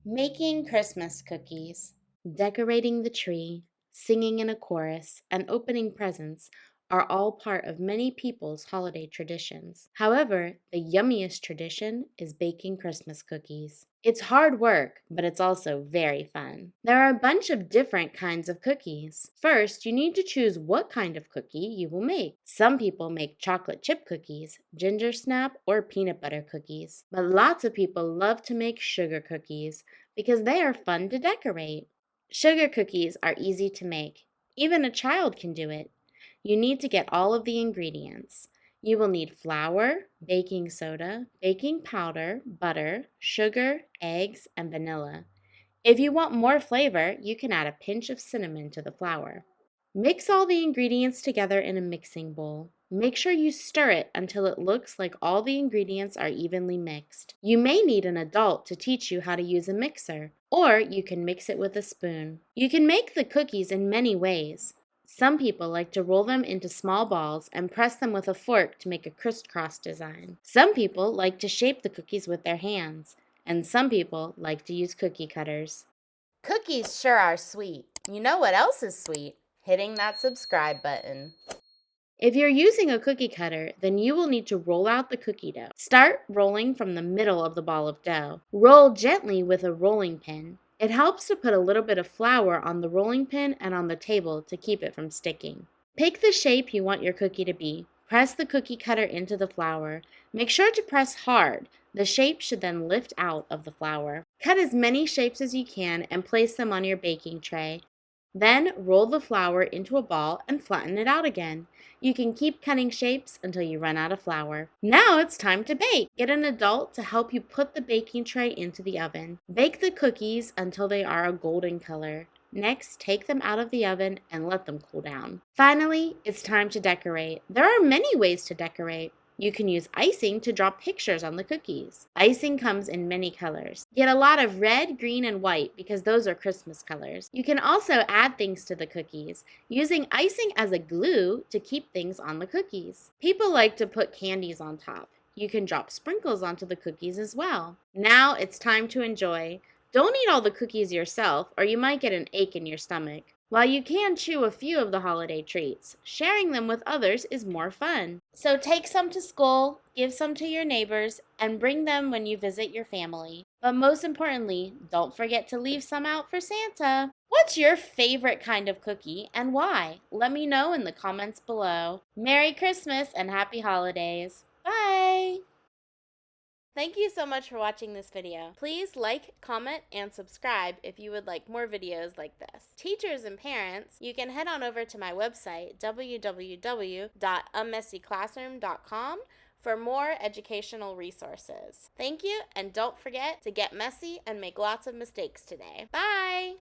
Making Christmas cookies, decorating the tree, singing in a chorus, and opening presents are all part of many people's holiday traditions. However, the yummiest tradition is baking Christmas cookies. It's hard work, but it's also very fun. There are a bunch of different kinds of cookies. First, you need to choose what kind of cookie you will make. Some people make chocolate chip cookies, gingersnap, or peanut butter cookies, but lots of people love to make sugar cookies because they are fun to decorate. Sugar cookies are easy to make. Even a child can do it. You need to get all of the ingredients. You will need flour, baking soda, baking powder, butter, sugar, eggs, and vanilla. If you want more flavor, you can add a pinch of cinnamon to the flour. Mix all the ingredients together in a mixing bowl. Make sure you stir it until it looks like all the ingredients are evenly mixed. You may need an adult to teach you how to use a mixer, or you can mix it with a spoon. You can make the cookies in many ways. Some people like to roll them into small balls and press them with a fork to make a crisscrossed design. Some people like to shape the cookies with their hands, and some people like to use cookie cutters. Cookies sure are sweet. You know what else is sweet? Hitting that subscribe button. If you're using a cookie cutter, then you will need to roll out the cookie dough. Start rolling from the middle of the ball of dough. Roll gently with a rolling pin. It helps to put a little bit of flour on the rolling pin and on the table to keep it from sticking. Pick the shape you want your cookie to be. Press the cookie cutter into the flour. Make sure to press hard. The shape should then lift out of the flour. Cut as many shapes as you can and place them on your baking tray. Then roll the flour into a ball and flatten it out again. You can keep cutting shapes until you run out of flour. Now it's time to bake. Get an adult to help you put the baking tray into the oven. Bake the cookies until they are a golden color. Next, take them out of the oven and let them cool down. Finally, it's time to decorate. There are many ways to decorate. You can use icing to draw pictures on the cookies. Icing comes in many colors. Get a lot of red, green, and white because those are Christmas colors. You can also add things to the cookies, using icing as a glue to keep things on the cookies. People like to put candies on top. You can drop sprinkles onto the cookies as well. Now it's time to enjoy. Don't eat all the cookies yourself or you might get an ache in your stomach. While you can chew a few of the holiday treats, sharing them with others is more fun. So take some to school, give some to your neighbors, and bring them when you visit your family. But most importantly, don't forget to leave some out for Santa. What's your favorite kind of cookie and why? Let me know in the comments below. Merry Christmas and Happy Holidays. Bye! Thank you so much for watching this video. Please like, comment, and subscribe if you would like more videos like this. Teachers and parents, you can head on over to my website, www.amessyclassroom.com, for more educational resources. Thank you, and don't forget to get messy and make lots of mistakes today. Bye!